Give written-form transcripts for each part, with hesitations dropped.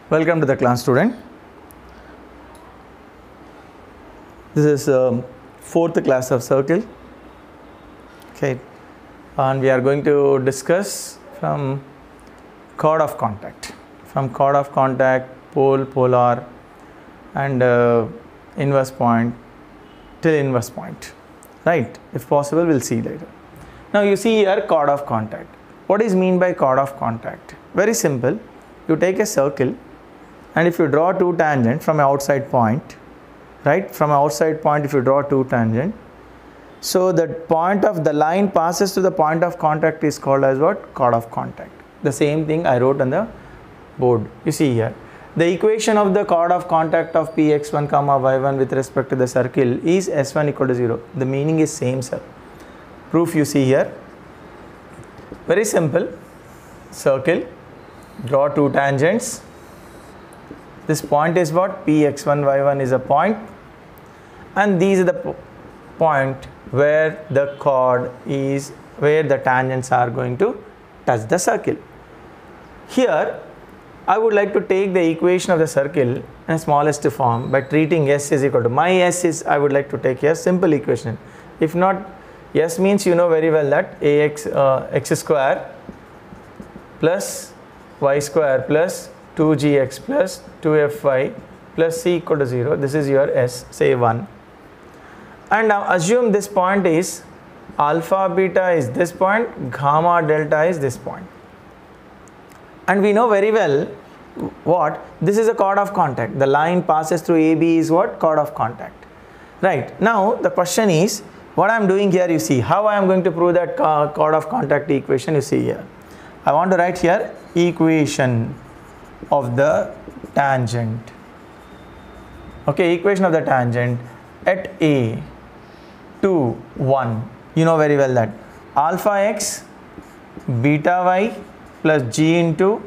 Welcome to the class, student. This is fourth class of circle. Okay, and we are going to discuss from chord of contact, pole, polar, and inverse point till inverse point. Right? If possible, we'll see later. Now you see here chord of contact. What is mean by chord of contact? Very simple. You take a circle, and if you draw two tangents from an outside point, right? From an outside point, if you draw two tangents, so the point of the line passes to the point of contact is called as what? Chord of contact. The same thing I wrote on the board. You see here. The equation of the chord of contact of Px1, y1 with respect to the circle is S1 equal to 0. The meaning is same, sir. Proof you see here. Very simple. Circle. Draw two tangents. This point is what? Px1, y1 is a point, and these are the point where the chord is, where the tangents are going to touch the circle. Here I would like to take the equation of the circle in smallest form by treating S is equal to, my S is, I would like to take here simple equation. If not, S means you know very well that ax x square plus y square plus 2gx plus 2fy plus c equal to 0. This is your S, say 1. And now assume this point is alpha beta is this point, gamma delta is this point. And we know very well what? This is a chord of contact. The line passes through AB is what? Chord of contact. Right. Now the question is, what I am doing here, you see, how I am going to prove that chord of contact equation, you see here. I want to write here equation of the tangent. Okay, equation of the tangent at A 2 1. You know very well that alpha x beta y plus g into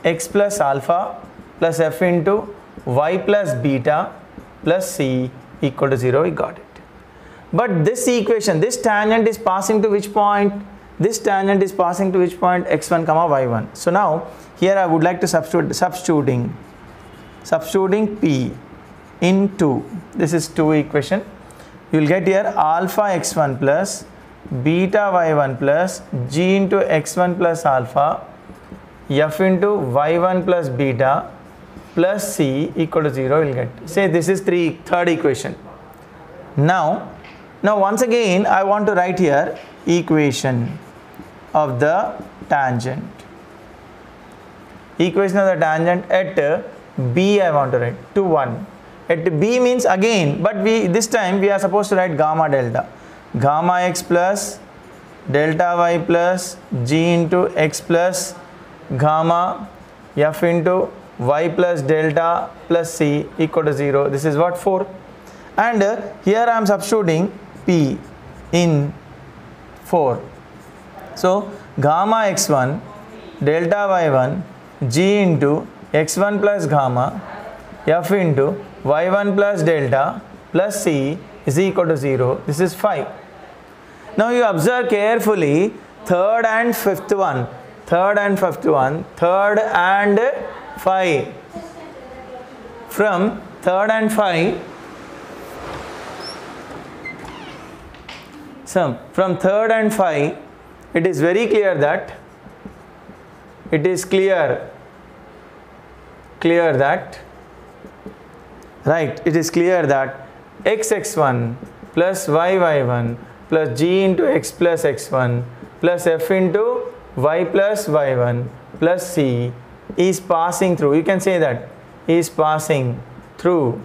x plus alpha plus f into y plus beta plus c equal to 0. We got it. But this equation, this tangent is passing to which point? This tangent is passing to which point? X1, y1. So now here I would like to substituting P into, this is 2 equation. You will get here alpha x1 plus beta y1 plus g into x1 plus alpha f into y1 plus beta plus c equal to 0. You will get. Say this is third equation. Now once again I want to write here equation of the tangent. Equation of the tangent at B I want to write 2 1. At B means again, but this time we are supposed to write gamma delta. Gamma x plus delta y plus g into x plus gamma f into y plus delta plus c equal to 0. This is what? 4. And here I am substituting P in 4. So gamma x1 delta y1 g into x1 plus gamma f into y1 plus delta plus c is equal to 0. This is 5. Now you observe carefully third and fifth one. Third and 5. From third and 5, from third and 5, it is very clear that xx1 plus yy1 plus g into x plus x1 plus f into y plus y1 plus c is passing through, you can say that, is passing through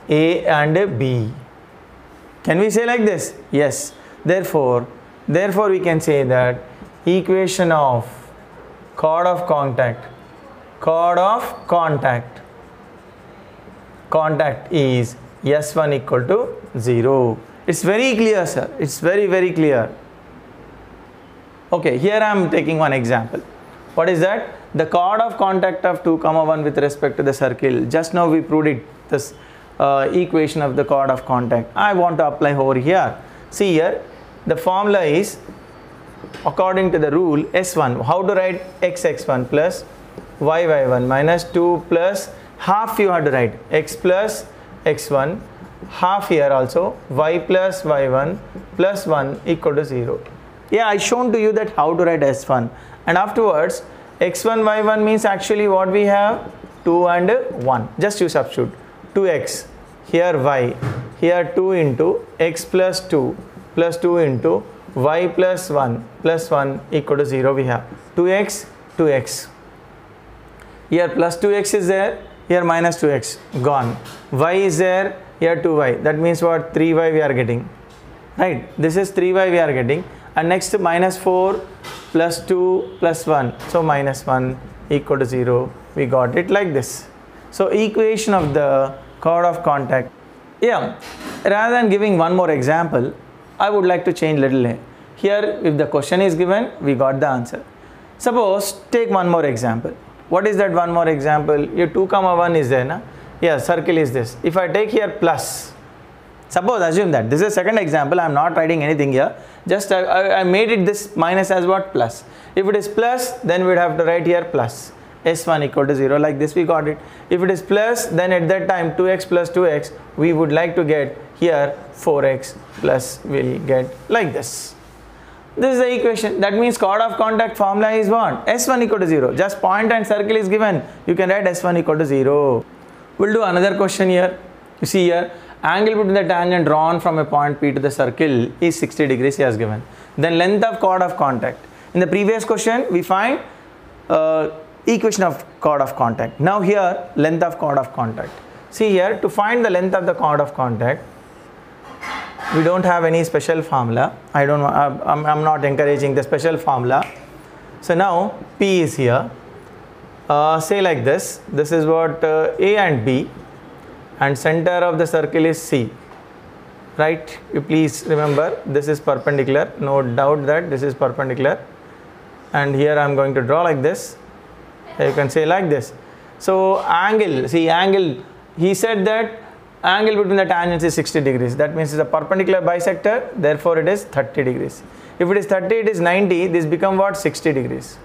A and B. Can we say like this? Yes. Therefore we can say that equation of chord of contact is S1 equal to 0. It's very clear, sir. It's very, very clear. Okay, here I am taking one example. What is that? The chord of contact of 2, 1 with respect to the circle. Just now we proved it, this equation of the chord of contact. I want to apply over here. See here, the formula is according to the rule S1. How to write xx1 plus y1 minus 2 plus half you have to write x plus x1 half here also y plus y1 plus 1 equal to 0. Yeah, I shown to you that how to write S1, and afterwards x1 y1 means actually what we have 2 and 1. Just you substitute 2x here y here 2 into x plus 2 into y plus 1 equal to 0. We have 2x here plus 2x is there, here minus 2x gone, y is there, here 2y, that means what, 3y we are getting, right? This is 3y we are getting, and next minus 4 plus 2 plus 1, so minus 1 equal to 0. We got it like this. So equation of the chord of contact. Yeah, rather than giving one more example, I would like to change little. Here if the question is given, we got the answer. Suppose take one more example. What is that one more example? Your 2 comma 1 is there, na? Yeah, circle is this. If I take here plus, suppose assume that this is second example, I am not writing anything here, just I made it this minus as what, plus. If it is plus, then we would have to write here plus, S1 equal to 0, like this we got it. If it is plus, then at that time 2x plus 2x, we would like to get here 4x plus we'll get like this. This is the equation. That means chord of contact formula is what? S1 equal to 0. Just point and circle is given. You can write S1 equal to 0. We'll do another question here. You see here, angle between the tangent drawn from a point P to the circle is 60 degrees he has given. Then length of chord of contact. In the previous question, we find equation of chord of contact. Now here, length of chord of contact. See here, to find the length of the chord of contact, we don't have any special formula. I'm not encouraging the special formula. So now P is here. Say like this. This is what A and B, and center of the circle is C. Right? You please remember this is perpendicular. No doubt that this is perpendicular. And here I am going to draw like this. You can say like this. So angle. See angle. He said that angle between the tangents is 60 degrees. That means it's a perpendicular bisector, therefore it is 30 degrees. If it is 30, it is 90, this become what? 60 degrees.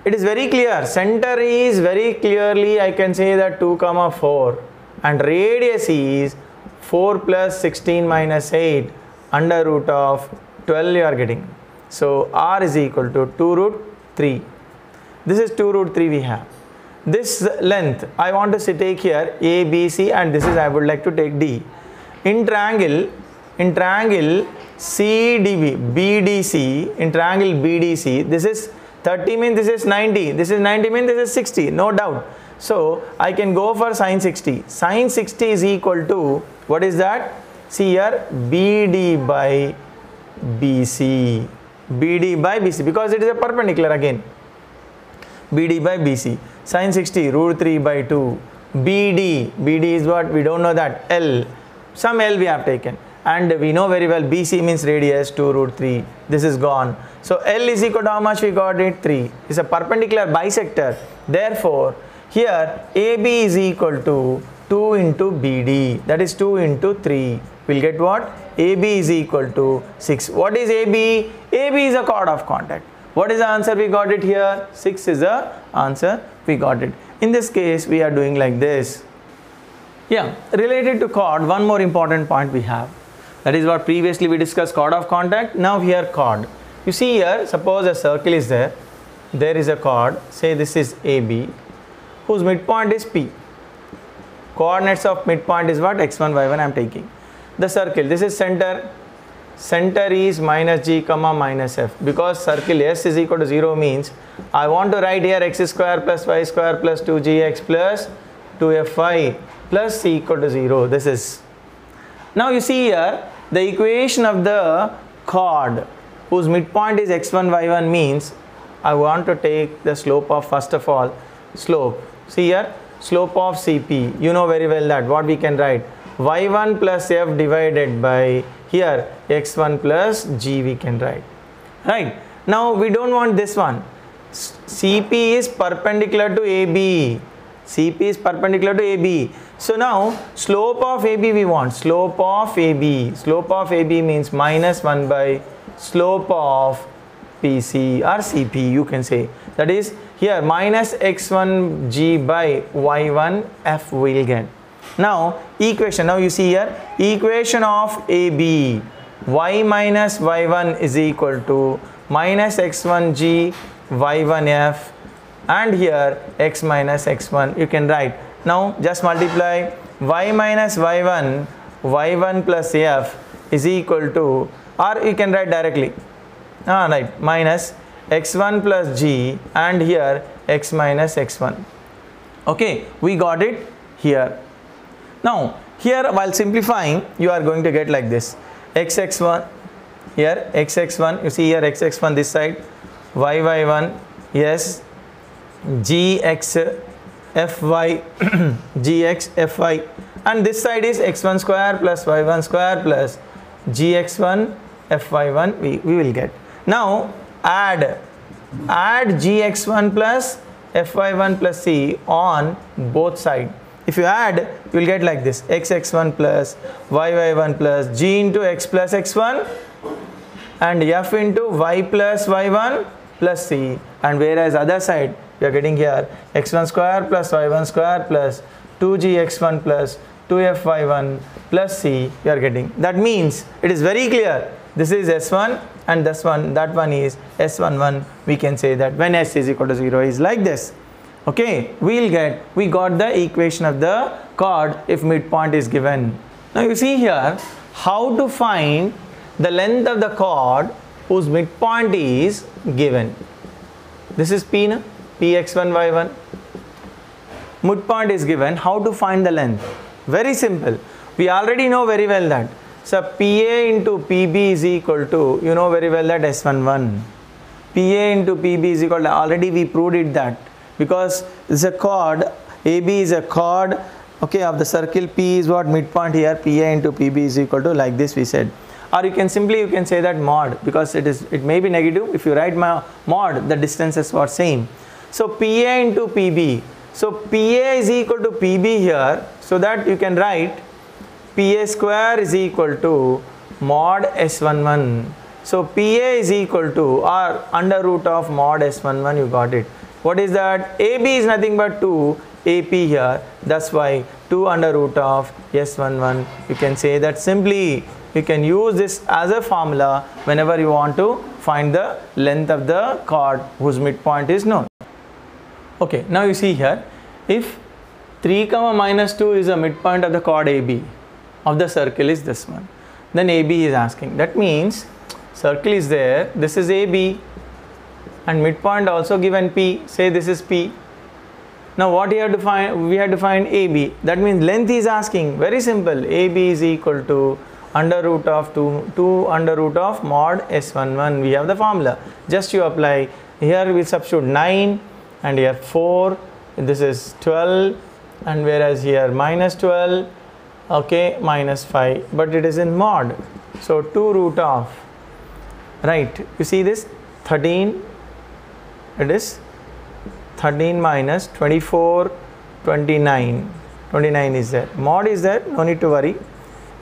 It is very clear. Center is very clearly, I can say that 2 comma 4, and radius is 4 plus 16 minus 8 under root of 12 you are getting. So R is equal to 2 root 3. This is 2 root 3 we have. This length I want to take here A, B, C, and this is I would like to take D. In triangle CDB, BDC, in triangle BDC, this is 30 means this is 90, this is 90 means this is 60, no doubt. So I can go for sin 60. Sin 60 is equal to, what is that? See here, BD by BC. BD by BC, because it is a perpendicular again. BD by BC. Sin 60 root 3 by 2. BD is what? We don't know that. L. Some L we have taken. And we know very well BC means radius 2 root 3. This is gone. So L is equal to how much we got it? 3. It's a perpendicular bisector. Therefore, here AB is equal to 2 into BD. That is 2 into 3. We'll get what? AB is equal to 6. What is AB? AB is a chord of contact. What is the answer? We got it here. 6 is the answer. We got it. In this case, we are doing like this. Yeah, related to chord, one more important point we have. That is what previously we discussed, chord of contact. Now here chord. You see here, suppose a circle is there. There is a chord. Say this is AB, whose midpoint is P. Coordinates of midpoint is what? X1, Y1 I am taking. The circle, this is center. Center is minus G comma minus F, because circle S is equal to 0 means I want to write here x square plus y square plus 2gx plus 2fy plus c equal to 0. This is. Now you see here the equation of the chord whose midpoint is x1 y1 means I want to take the slope of, first of all, slope. See here, slope of CP. You know very well that what we can write, y1 plus f divided by here x1 plus g we can write. Right. Now we don't want this one. CP is perpendicular to AB. CP is perpendicular to AB. So now slope of AB we want. Slope of AB. Slope of AB means minus 1 by slope of PC or CP you can say. That is here minus x1g by y1f we'll get. Now equation, now you see here equation of AB, y minus y1 is equal to minus x1g y1f, and here x minus x1 you can write. Now just multiply y minus y1 y1 plus f is equal to, or you can write directly, right, minus x1 plus g and here x minus x1. Okay, we got it here. Now here while simplifying you are going to get like this, xx1 here, xx1, you see here xx1 this side, yy1, yes, gx fy gx fy, and this side is x1 square plus y1 square plus gx1 fy1 we will get. Now add gx1 plus fy1 plus c on both sides. If you add, you will get like this, xx1 plus yy1 plus g into x plus x1 and f into y plus y1 plus c, and whereas other side you are getting here x1 square plus y1 square plus 2gx1 plus 2fy1 plus c you are getting. That means it is very clear, this is S1 and this one, that one is S11. We can say that when S is equal to 0 is like this. Okay, we got the equation of the chord if midpoint is given. Now you see here how to find the length of the chord whose midpoint is given. This is P, na? Px1 y1. Midpoint is given. How to find the length? Very simple. We already know very well that. So PA into PB is equal to, you know very well that S11. PA into PB is equal to, already we proved it that, because this is a chord, AB is a chord, okay, of the circle, P is what midpoint here, PA into PB is equal to, like this we said. Or you can simply say that mod, because it may be negative. If you write mod, the distances are same. So PA into PB. So PA is equal to PB here, so that you can write PA square is equal to mod S11. So PA is equal to, or under root of mod S11, you got it. What is that? AB is nothing but 2 AP here. That's why 2 under root of S11. You can say that simply. You can use this as a formula whenever you want to find the length of the chord whose midpoint is known. Okay, now you see here, if 3, minus 2 is the midpoint of the chord AB of the circle is this one, then AB is asking. That means circle is there, this is AB, and midpoint also given P, say this is P. Now what you have to find? We have to find AB. That means length is asking. Very simple. AB is equal to under root of 2 under root of mod S11. We have the formula. Just you apply. Here we substitute 9 and here 4. This is 12, and whereas here minus 12, okay, minus 5, but it is in mod. So 2 root of, right, you see this 13, it is 13 minus 24, 29 is there, mod is there, no need to worry.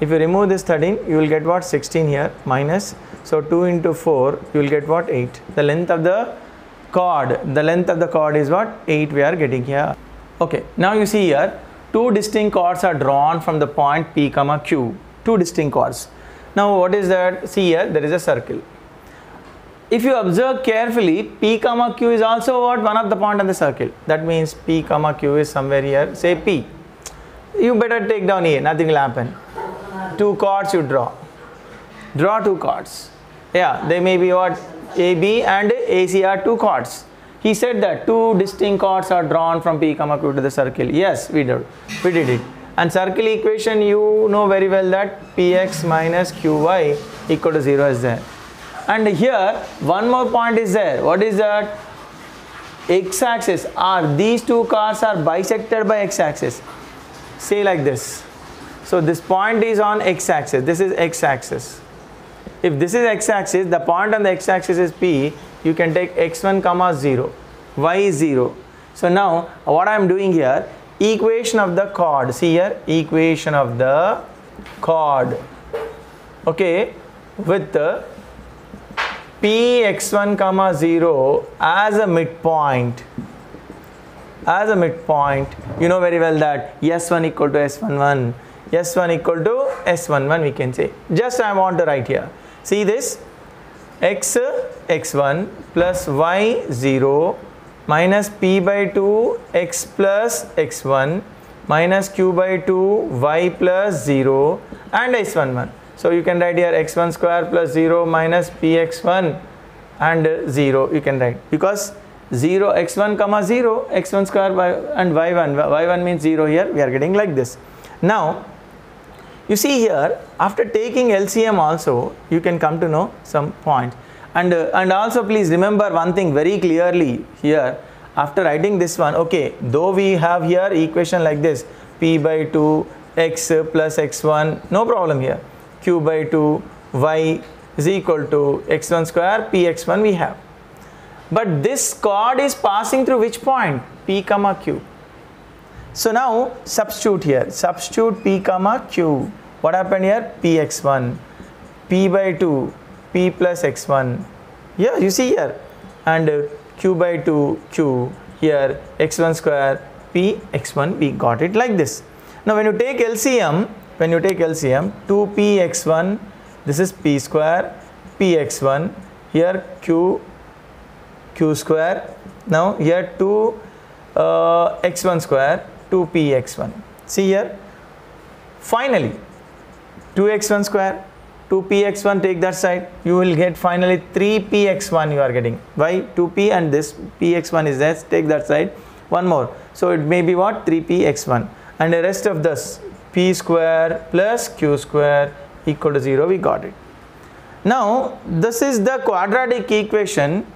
If you remove this 13, you will get what, 16 here, minus, so 2 into 4, you will get what, 8. The length of the chord is what, 8 we are getting here. Okay, now you see here, 2 distinct chords are drawn from the point P, Q, 2 distinct chords. Now what is that? See here, there is a circle. If you observe carefully, P, Q is also what, one of the point on the circle. That means P, Q is somewhere here, say P. You better take down here, nothing will happen. 2 chords you draw 2 chords. Yeah, they may be what, AB and AC are 2 chords. He said that 2 distinct chords are drawn from P, Q to the circle. Yes, we did it. And circle equation, you know very well that Px minus Qy equal to 0 is there. And here one more point is there. What is that? X-axis, are these 2 chords are bisected by x-axis. Say like this. So this point is on x-axis. This is x-axis. If this is x-axis, the point on the x-axis is P. You can take x1, 0, y is 0. So now what I am doing here, equation of the chord. See here, equation of the chord. Okay, with the Px1 comma 0 as a midpoint. As a midpoint, you know very well that S1 equal to S11, S1 equal to S11 we can say. Just I want to write here. See this, x1 plus y0 minus p by 2 x plus x1 minus q by 2 y plus 0 and s11. So you can write here x1 square plus 0 minus px1 and 0 you can write, because 0 x1 comma 0 x1 square and y1 means 0 here we are getting like this. Now you see here, after taking LCM also you can come to know some points, and also please remember one thing very clearly here. After writing this one, okay, though we have here equation like this, p by 2 x plus x1, no problem here, q by 2 y is equal to x1 square px1 we have. But this chord is passing through which point? P comma Q. So now substitute here, substitute P comma Q. What happened here? Px1, P by 2, P plus x1. Yeah, you see here, and Q by 2 Q here, x1 square P x1, we got it like this. Now when you take LCM, 2px1, this is P square, px1, here Q square, now here 2 x1 square, 2px1. See here, finally 2x1 square, 2px1, take that side, you will get finally 3px1 you are getting. Why? 2p and this px1 is there, take that side, one more. So it may be what? 3px1, and the rest of this p square plus q square equal to 0, we got it. Now this is the quadratic equation,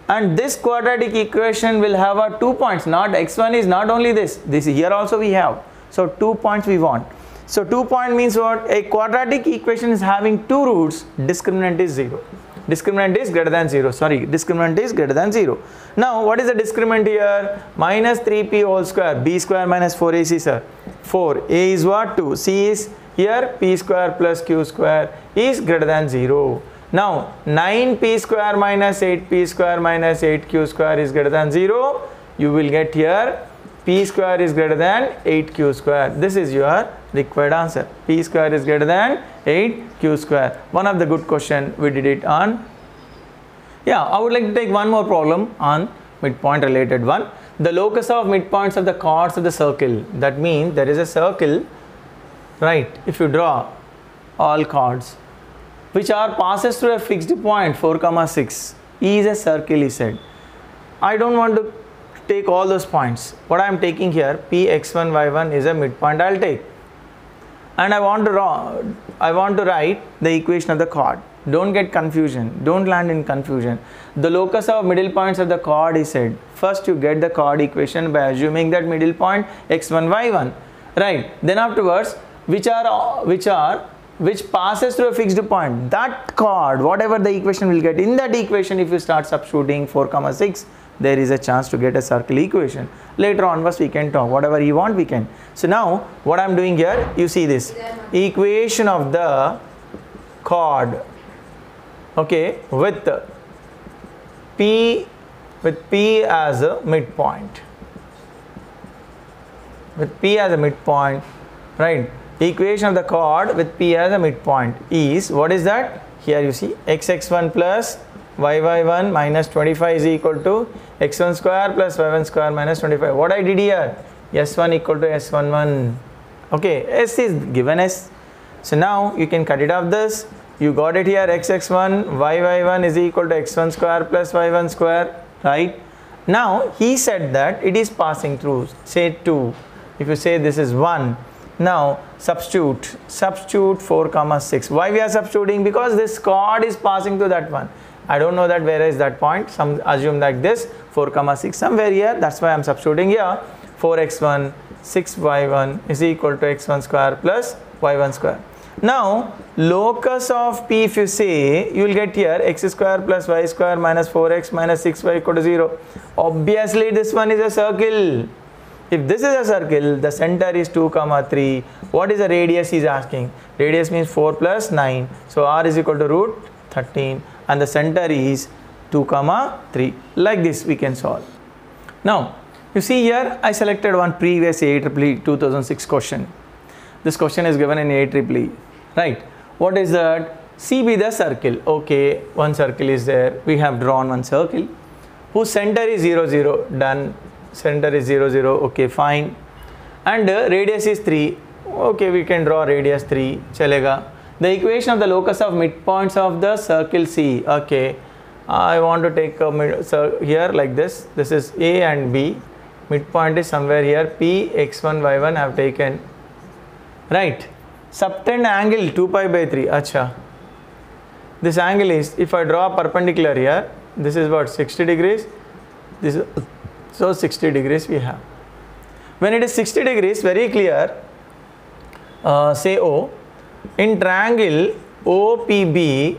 and this quadratic equation will have a 2 points, not x1 is not only this here also we have. So 2 points we want. So 2 point means what? A quadratic equation is having 2 roots, discriminant is 0. Discriminant is greater than 0, sorry, discriminant is greater than 0. Now what is the discriminant here? Minus 3p whole square, b square minus 4ac sir. 4, a is what? 2, c is here p square plus q square is greater than 0. Now 9p square minus 8p square minus 8q square is greater than 0. You will get here p square is greater than 8q square. This is your required answer. P square is greater than 8q square. One of the good question we did it on. Yeah, I would like to take one more problem on midpoint related one. The locus of midpoints of the chords of the circle. That means there is a circle, right? If you draw all chords which are passes through a fixed point 4, 6 is a circle, he said. I don't want to take all those points. What I am taking here, p x1 y1 is a midpoint I will take, and I want to write the equation of the chord. Don't get confusion, don't land in confusion. The locus of middle points of the chord, he said. First you get the chord equation by assuming that middle point x1 y1, right? Then afterwards which passes through a fixed point, that chord, whatever the equation will get, in that equation if you start substituting 4, 6, there is a chance to get a circle equation. Later onwards we can talk, whatever you want we can. So now what I am doing here, you see this equation of the chord, okay, with p as a midpoint, right? Equation of the chord with p as a midpoint is, what is that? Here you see xx1 plus y1 minus 25 is equal to x1 square plus y1 square minus 25. What I did here? S1 equal to S11. Okay, S is given S. So now you can cut it off this. You got it here, xx1 y1 is equal to x1 square plus y1 square, right? Now he said that it is passing through, say 2. If you say this is 1. Now substitute 4, 6. Why we are substituting? Because this chord is passing through that one. I don't know that where is that point. Some assume like this 4, 6 somewhere here. That's why I am substituting here. 4x1 6y1 is equal to x1 square plus y1 square. Now locus of p, if you say, you will get here x square plus y square minus 4x minus 6y equal to 0. Obviously this one is a circle. If this is a circle, the center is 2, 3. What is the radius he is asking? Radius means 4 plus 9. So r is equal to root 13. and the center is 2, 3. Like this we can solve. Now you see here I selected one previous AEEE 2006 question. This question is given in AEEE, right? What is that? C be the circle. Okay, one circle is there. We have drawn one circle whose center is 0, 0. Done. Center is 0, 0. Okay, fine. And radius is 3. Okay, we can draw radius 3. Chalega. The equation of the locus of midpoints of the circle C. Okay, I want to take a here like this. This is A and B. Midpoint is somewhere here. P, x1, y1 have taken. Right. Subtend angle 2 pi by 3. Acha. This angle is, if I draw a perpendicular here, this is what, 60 degrees. This is, so 60 degrees we have. When it is 60 degrees, very clear, say O, in triangle OPB,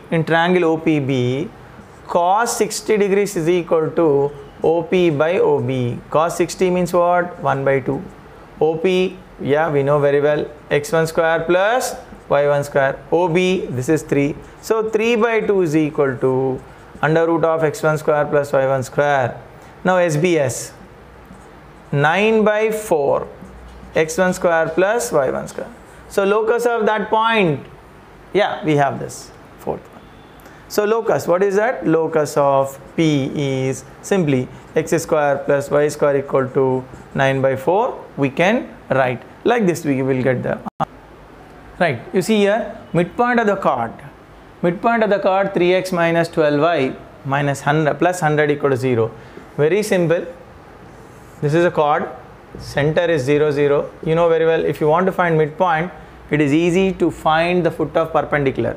cos 60 degrees is equal to OP by OB. Cos 60 means what? 1 by 2. OP, yeah, we know very well, x1 square plus y1 square. OB, this is 3. So 3 by 2 is equal to under root of x1 square plus y1 square. Now SBS, 9 by 4, x1 square plus y1 square. So locus of that point, yeah, we have this fourth one. So locus, what is that? Locus of P is simply x square plus y square equal to 9 by 4. We can write like this. We will get the right. You see here, midpoint of the chord. Midpoint of the chord 3x minus 12y minus 100 plus 100 equal to 0. Very simple. This is a chord. Center is 0, 0. You know very well, if you want to find midpoint, it is easy to find the foot of perpendicular.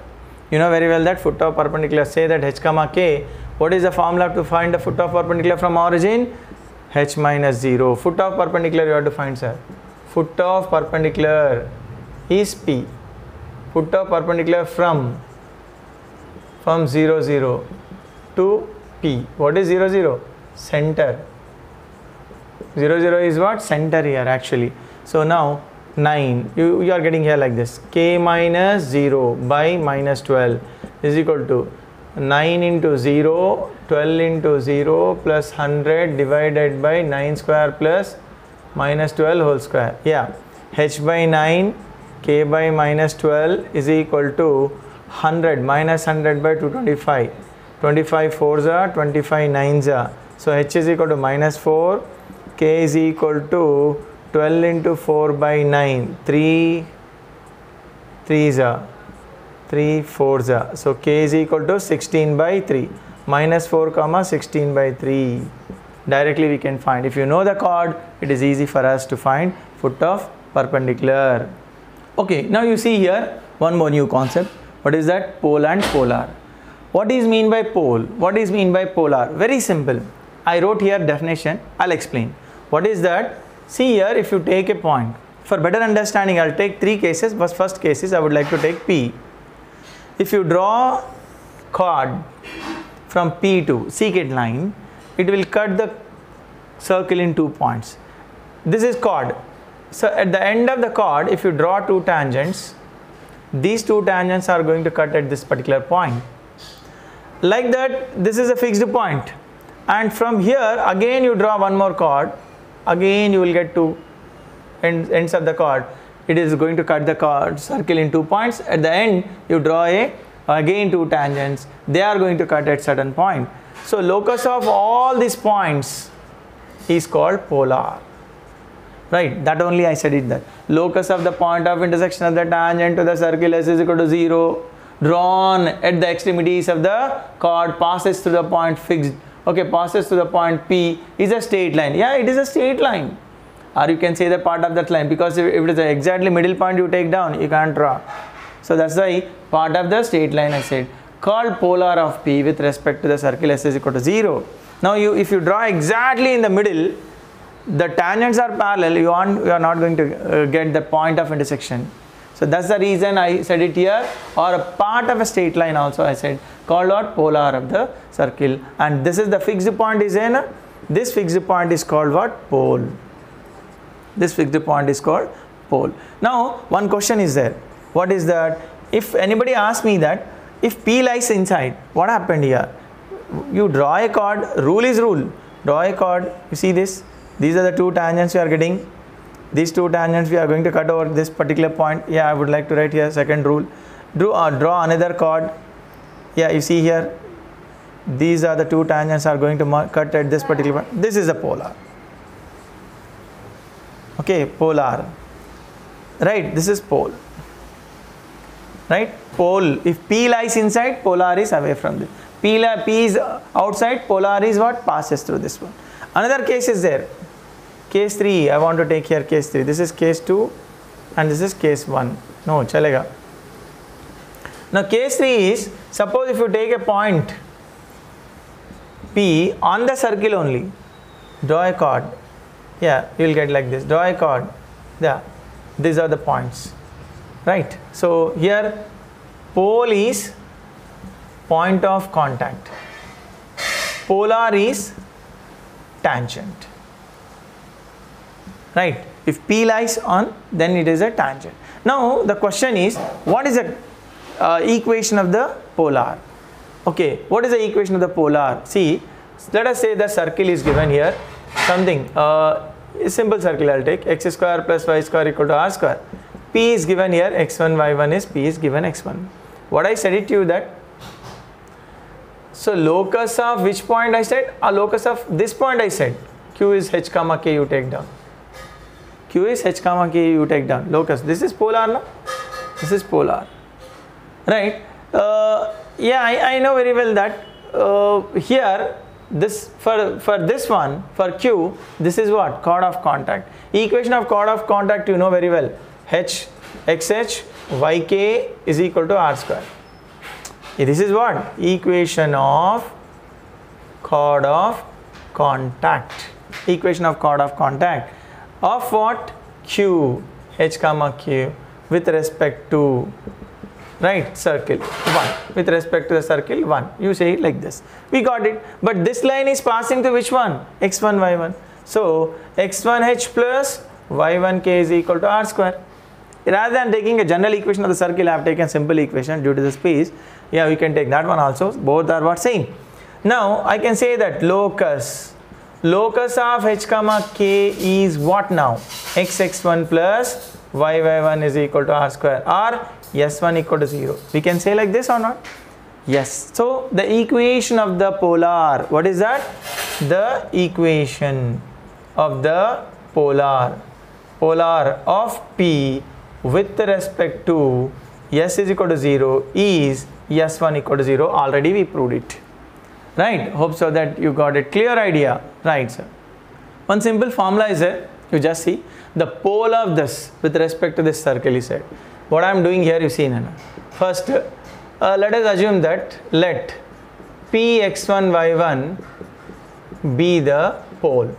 You know very well that foot of perpendicular, say that h comma k. What is the formula to find the foot of perpendicular from origin? H minus 0. Foot of perpendicular you have to find, sir. Foot of perpendicular is P. Foot of perpendicular from 0, 0 to P. What is 0, 0? Center. 0, 0 is what? Center here actually. So now 9, you are getting here like this. K minus 0 by minus 12 is equal to 9 into 0, 12 into 0 plus 100 divided by 9 square plus minus 12 whole square. Yeah, h by 9, k by minus 12 is equal to 100 minus 100 by 225. 25 4s are, 25 9s are. So h is equal to minus 4, k is equal to 12 into 4 by 9, 3 3s are, 3 4s are. So k is equal to 16 by 3, minus 4 comma 16 by 3. Directly we can find. If you know the chord, it is easy for us to find foot of perpendicular. Okay, now you see here one more new concept. What is that? Pole and polar. What is mean by pole? What is mean by polar? Very simple. I wrote here definition. I'll explain. What is that? See here, if you take a point, for better understanding, I'll take three cases. First case is I would like to take P. If you draw chord from P to secant line, it will cut the circle in 2 points. This is chord. So at the end of the chord, if you draw two tangents, these two tangents are going to cut at this particular point. Like that, this is a fixed point. And from here, again you draw one more chord. Again you will get two ends of the chord. It is going to cut the chord circle in 2 points. At the end, you draw again two tangents. They are going to cut at certain point. So locus of all these points is called polar. Right, that only I said it that. Locus of the point of intersection of the tangent to the circle S is equal to 0, drawn at the extremities of the chord, passes through the point fixed. Okay, passes to the point P is a straight line. Yeah, it is a straight line. Or you can say the part of that line, because if it is exactly middle point you take down, you can't draw. So that's why part of the straight line I said, called polar of P with respect to the circle S is equal to 0. Now if you draw exactly in the middle, the tangents are parallel, you are not going to get the point of intersection. So that's the reason I said it here, or a part of a straight line also I said, called what? Polar of the circle. And this is the fixed point is in, this fixed point is called what? Pole. This fixed point is called pole. Now one question is there. What is that? If anybody asks me that, if P lies inside, what happened here? You draw a chord, rule is rule. Draw a chord, you see this? These are the two tangents you are getting. These two tangents we are going to cut over this particular point. Yeah, I would like to write here second rule. Draw another chord. Yeah, you see here. These are the two tangents are going to cut at this particular point. This is a polar. Okay, polar. Right, this is pole. Right, pole. If P lies inside, polar is away from this. P is outside, polar is what? Passes through this one. Another case is there. Case 3, I want to take here case 3. This is case 2 and this is case 1. No, chalega. Now case 3 is, suppose if you take a point P on the circle only, draw a chord. Yeah, you will get like this. Draw a chord. Yeah, these are the points. Right. So here pole is point of contact. Polar is tangent. Right. If P lies on, then it is a tangent. Now the question is, what is the equation of the polar? Okay, what is the equation of the polar? See, let us say the circle is given here. Something, a simple circle I'll take, x square plus y square equal to r square. P is given here, x1, y1 is P is given x1. What I said it to you that, so locus of which point I said? Locus of this point I said. Q is h comma k you take down. Q is h comma k you take down. Locus. This is polar, no? This is polar. Right? Yeah, I know very well that here, this for this one, for Q, this is what? Chord of contact. Equation of chord of contact you know very well. H, xh, yk is equal to r square. This is what? Equation of chord of contact. Equation of chord of contact of what? Q, h comma q with respect to, right, circle 1. With respect to the circle 1. You say it like this. We got it. But this line is passing to which one? x1, y1. So x1h plus y1k is equal to r square. Rather than taking a general equation of the circle, I have taken simple equation due to the space. Yeah, we can take that one also. Both are what? Same. Now I can say that locus of h comma k is what now? x1 plus y1 is equal to r square, or s1 equal to 0. We can say like this or not? Yes. So the equation of the polar, what is that? The equation of the polar of P with respect to s is equal to 0 is s1 equal to 0. Already we proved it. Right? Hope so that you got a clear idea. Right, sir. One simple formula is there. You just see the pole of this with respect to this circle is said. What I am doing here, you see, Nana. First, let us assume that let P x1 y1 be the pole.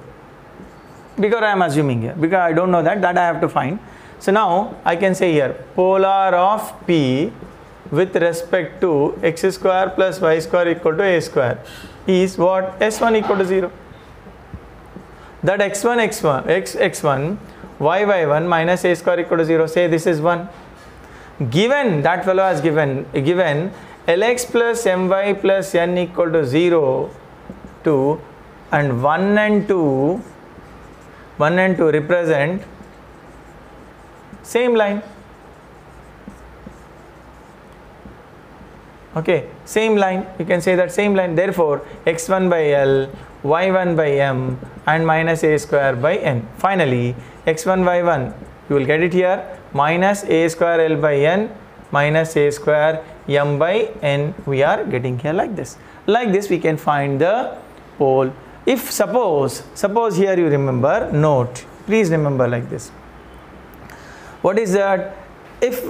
Because I am assuming here, because I don't know that I have to find. So now I can say here polar of P with respect to x square plus y square equal to a square is what? s1 equal to 0. That x1 y1 minus a square equal to 0, say this is 1. Given that fellow has given lx plus my plus n equal to 0, 2 and 1 and 2 represent same line. Okay, same line. You can say that same line. Therefore, x1 by L, y1 by m and minus a square by n. Finally, x1 y1, you will get it here, minus a square L by n minus a square m by n. We are getting here like this. Like this we can find the pole. If suppose here you remember, note, please remember like this. What is that? If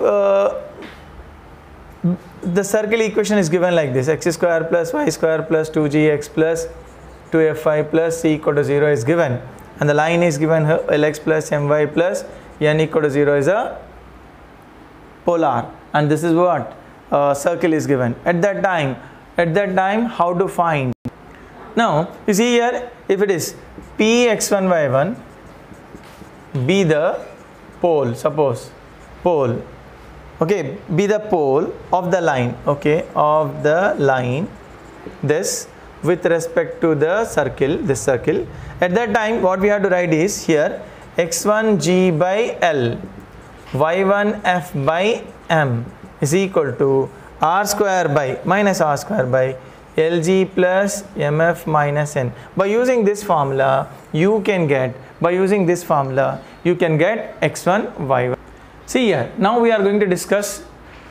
the circle equation is given like this, x square plus y square plus 2gx plus 2fy plus c equal to 0 is given, and the line is given lx plus my plus n equal to 0 is a polar, and this is what circle is given. At that time how to find? Now you see here, if it is P x1 y1 be the pole, suppose pole, okay, be the pole of the line, okay, of the line, this with respect to the circle, this circle. At that time what we have to write is here x1 g by L, y1 f by m is equal to r square by minus r square by Lg plus mf minus n. By using this formula you can get x1 y1. See here, now we are going to discuss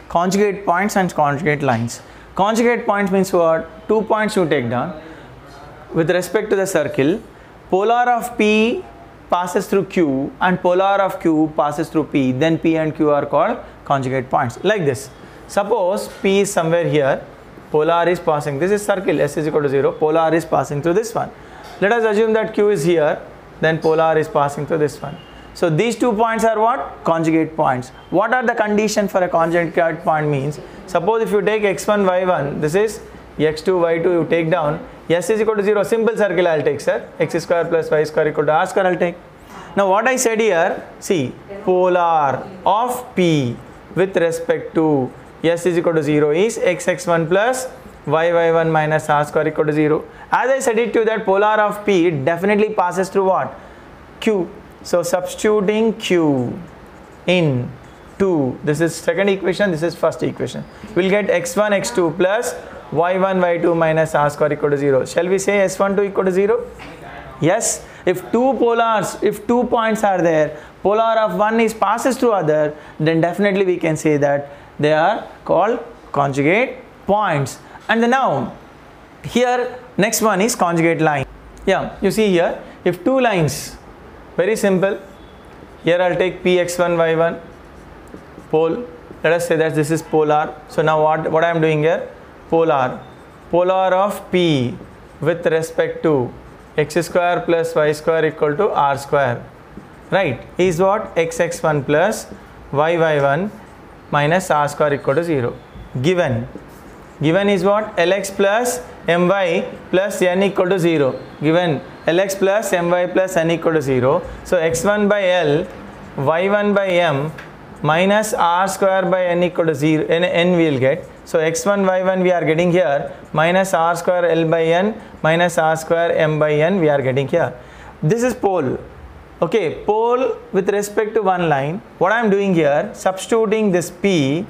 conjugate points and conjugate lines. Conjugate points means what? 2 points you take down with respect to the circle. Polar of P passes through Q and polar of Q passes through P, then P and Q are called conjugate points. Like this, suppose P is somewhere here, polar is passing, this is circle, S is equal to 0, polar is passing through this one. Let us assume that Q is here, then polar is passing through this one. So these 2 points are what? Conjugate points. What are the conditions for a conjugate point means? Suppose if you take x1 y1, this is x2 y2, you take down, S is equal to 0, simple circle I will take, sir, x square plus y square equal to r square I will take. Now what I said here, see, polar of P with respect to S is equal to 0 is x1 plus y1 minus r square equal to 0. As I said it to you that polar of P definitely passes through what? Q. So substituting Q in 2, this is second equation, this is first equation, we will get x1 x2 plus y1 y2 minus r square equal to 0. Shall we say s12 equal to 0? Yes. If two points are there, polar of one is passes through other, then definitely we can say that they are called conjugate points. And now here next one is conjugate line. Yeah, you see here, if two lines, very simple, here I'll take px1 y1 pole, let us say that this is polar. So now what I am doing here, polar of P with respect to x square plus y square equal to r square, right, is what? xx1 plus y1 minus r square equal to 0. Given is what? Lx plus my plus n equal to 0. Given Lx plus my plus n equal to 0. So x1 by L, y1 by m minus r square by n equal to 0, n we will get. So x1 y1 we are getting here, minus r square L by n minus r square m by n we are getting here. This is pole. Okay, pole with respect to one line. What I am doing here, substituting this P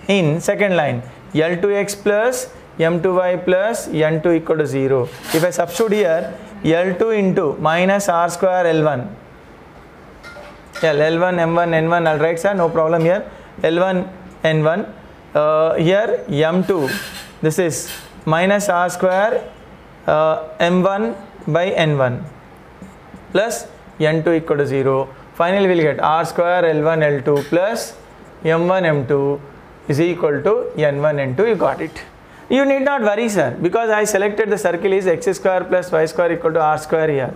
in second line, L2x plus m2y plus n2 equal to 0. If I substitute here, L2 into minus r square L1. Yeah, L1, M1, N1, I'll write, sir, no problem here. L1, N1, here M2, this is minus r square M1 by N1 plus N2 equal to 0. Finally, we will get r square L1, L2 plus M1, M2 is equal to N1, N2. You got it. You need not worry, sir, because I selected the circle is x square plus y square equal to r square here.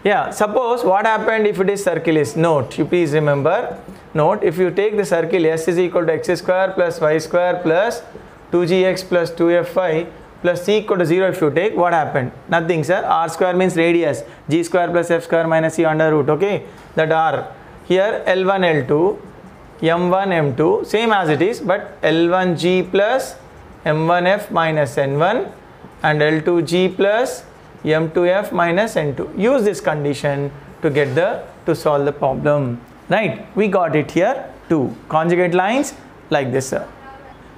Yeah, suppose what happened if it is circle is, note, you please remember, note, if you take the circle S is equal to x square plus y square plus 2gx plus 2fy plus c equal to 0, if you take, what happened? Nothing, sir. R square means radius, g square plus f square minus c under root, okay, that r. Here L1, L2, m1, m2, same as it is, but L1g plus m1f minus n1 and L2g plus m2f minus n2. Use this condition to solve the problem, right? We got it here. 2 conjugate lines like this, sir.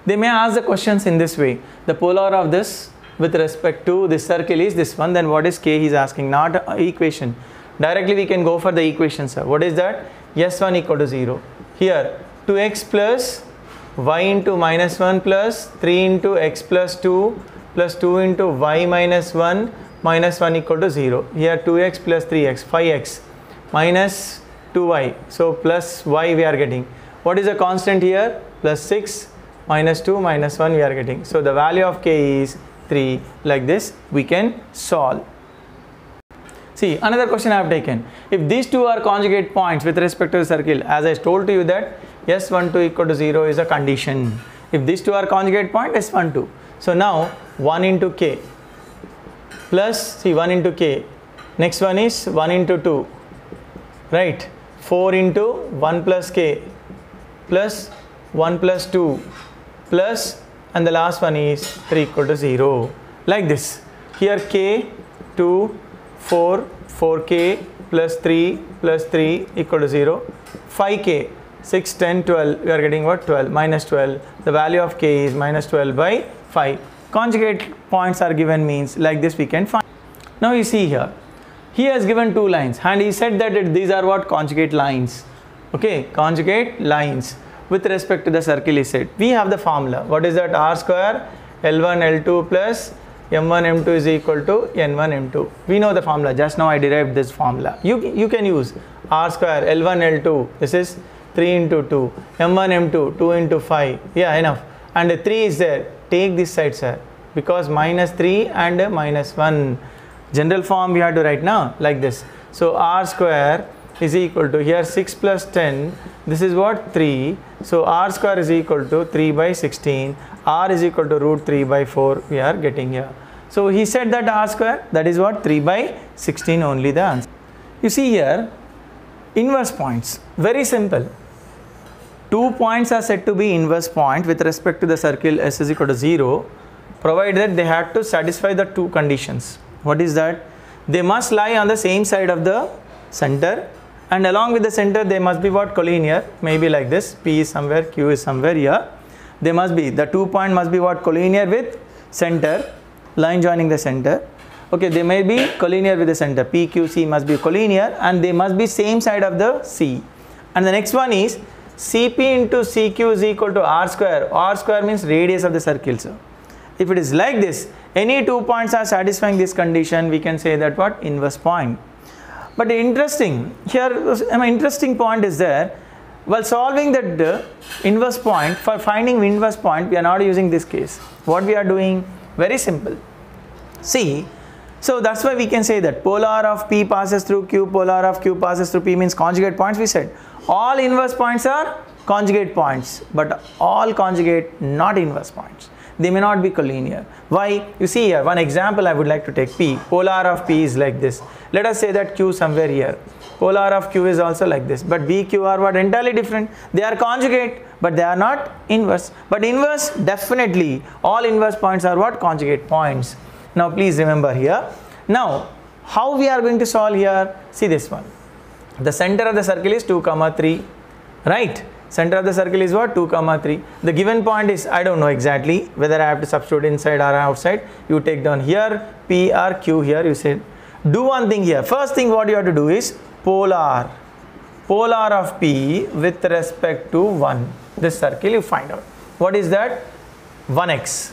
They may ask the questions in this way. The polar of this with respect to this circle is this one, then what is k he is asking, not equation. Directly we can go for the equation, sir. What is that? S1 equal to 0. Here 2x plus y into minus 1 plus 3 into x plus 2 plus 2 into y minus 1 minus 1 equal to 0. Here 2x plus 3x, 5x minus 2y. So plus y we are getting. What is the constant here? Plus 6 minus 2 minus 1 we are getting. So the value of k is 3. Like this we can solve. See, another question I have taken. If these two are conjugate points with respect to the circle, as I told to you that S12 equal to 0 is a condition. If these two are conjugate point, S12. So now 1 into k plus, see, 1 into k. Next one is 1 into 2, right? 4 into 1 plus k plus 1 plus 2 plus, and the last one is 3 equal to 0, like this. Here k 2 4 4k plus 3 equal to 0, 5k 6 10 12, we are getting what? 12 minus 12. The value of k is minus 12 by 5. Conjugate points are given means like this we can find. Now you see here, he has given two lines and he said that these are what? Conjugate lines. Okay, conjugate lines with respect to the circle is said. We have the formula. What is that? R square L1 L2 plus M1 M2 is equal to N1 M2. We know the formula. Just now I derived this formula. You can use R square L1 L2. This is 3 into 2. M1 M2 2 into 5. Yeah, enough. And 3 is there. Take this side, sir. Because minus 3 and minus 1. General form we have to write now like this. So R square is equal to here 6 plus 10. This is what? 3. So R square is equal to 3 by 16. R is equal to root 3 by 4 we are getting here. So he said that R square, that is what? 3 by 16 only the answer. You see here, inverse points. Very simple. 2 points are said to be inverse point with respect to the circle S is equal to 0, provided they have to satisfy the two conditions. What is that? They must lie on the same side of the center, and along with the center they must be what? Collinear. Maybe like this. P is somewhere, Q is somewhere here. They must be, the 2 point must be what? Collinear with center, line joining the center. Okay, they may be collinear with the center. P, Q, C must be collinear and they must be same side of the C. And the next one is CP into CQ is equal to R square. R square means radius of the circle. So if it is like this, any 2 points are satisfying this condition, we can say that what? Inverse point. But interesting, here an interesting point is there. While solving that inverse point, for finding inverse point, we are not using this case. What we are doing? Very simple. See, so that's why we can say that polar of P passes through Q, polar of Q passes through P means conjugate points. We said all inverse points are conjugate points, but all conjugate not inverse points. They may not be collinear. Why? You see here, one example I would like to take. P, polar of P is like this. Let us say that Q somewhere here. Polar of Q is also like this. But B, Q are what? Entirely different. They are conjugate, but they are not inverse. But inverse, definitely, all inverse points are what? Conjugate points. Now please remember here. Now, how we are going to solve here? See this one. The center of the circle is 2, 3. Right? Center of the circle is what? 2, 3. The given point is, I don't know exactly whether I have to substitute inside or outside. You take down here, P or Q here. You say, do one thing here. First thing what you have to do is polar of P with respect to 1. This circle you find out. What is that? 1x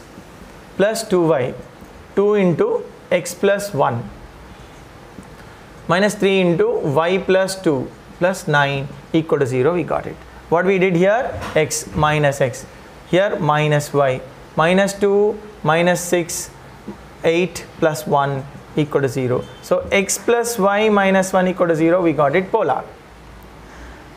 plus 2y. 2 into x plus 1 minus 3 into y plus 2 plus 9 equal to 0. We got it. What we did here? X minus x. Here minus y. Minus 2 minus 6, 8 plus 1 equal to 0. So x plus y minus 1 equal to 0. We got it polar.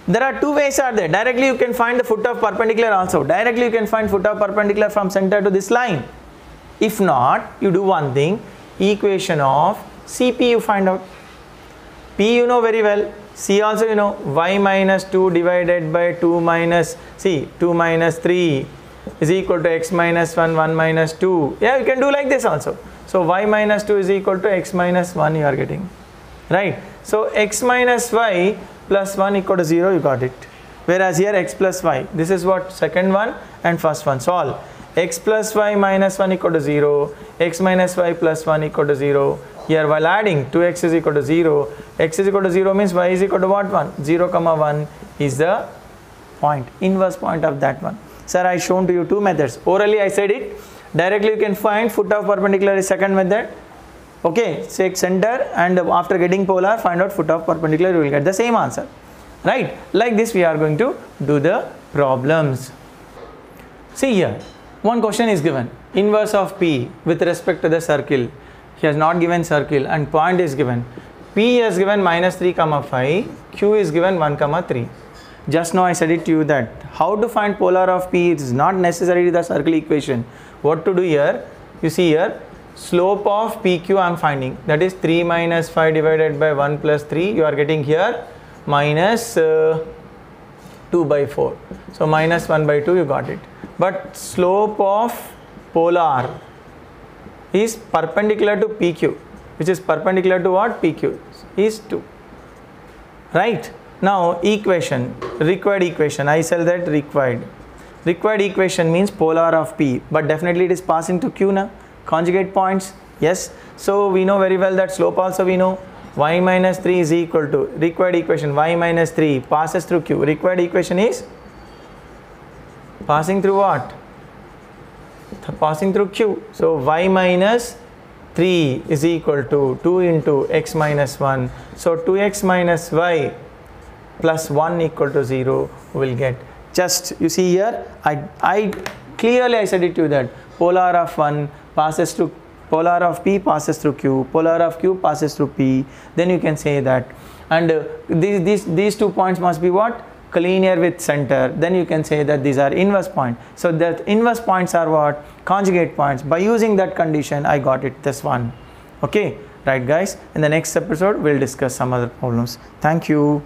There are two ways are there. Directly you can find the foot of perpendicular also. Directly you can find foot of perpendicular from center to this line. If not, you do one thing. Equation of CP you find out. P you know very well. C also you know. Y minus 2 divided by 2 minus, see, 2 minus 3 is equal to x minus 1, 1 minus 2. Yeah, you can do like this also. So y minus 2 is equal to x minus 1 you are getting. Right? So x minus y plus 1 equal to 0, you got it. Whereas here x plus y. This is what? Second one and first one. Solve. X plus y minus 1 equal to 0. X minus y plus 1 equal to 0. Here while adding 2x is equal to 0. X is equal to 0 means y is equal to what? 1. 0 comma 1 is the point. Inverse point of that one. Sir, I shown to you two methods. Orally I said it. Directly you can find foot of perpendicular is second method. Okay, take center and after getting polar find out foot of perpendicular, you will get the same answer. Right? Like this we are going to do the problems. See here, one question is given. Inverse of P with respect to the circle. He has not given circle and point is given. P is given minus 3 comma 5. Q is given 1 comma 3. Just now I said it to you that how to find polar of P is not necessarily the circle equation. What to do here? You see here, slope of PQ I am finding. That is 3 minus 5 divided by 1 plus 3. You are getting here minus 2 2 by 4. So minus 1 by 2, you got it. But slope of polar is perpendicular to PQ, which is perpendicular to what? PQ is 2. Right? Now equation, required equation, I shall that required. Required equation means polar of P, but definitely it is passing to Q now. Conjugate points, yes. So we know very well that slope also we know. Y minus 3 is equal to required equation, y minus 3 passes through Q. Required equation is passing through what? Passing through Q. So y minus 3 is equal to 2 into x minus 1. So 2x minus y plus 1 equal to 0 will get. Just you see here, I clearly I said it to you that polar of 1 passes through, polar of P passes through Q, polar of Q passes through P. Then you can say that, and these 2 points must be what? Collinear with center. Then you can say that these are inverse points. So the inverse points are what? Conjugate points. By using that condition, I got it, this one. Okay, right guys, in the next episode we'll discuss some other problems. Thank you.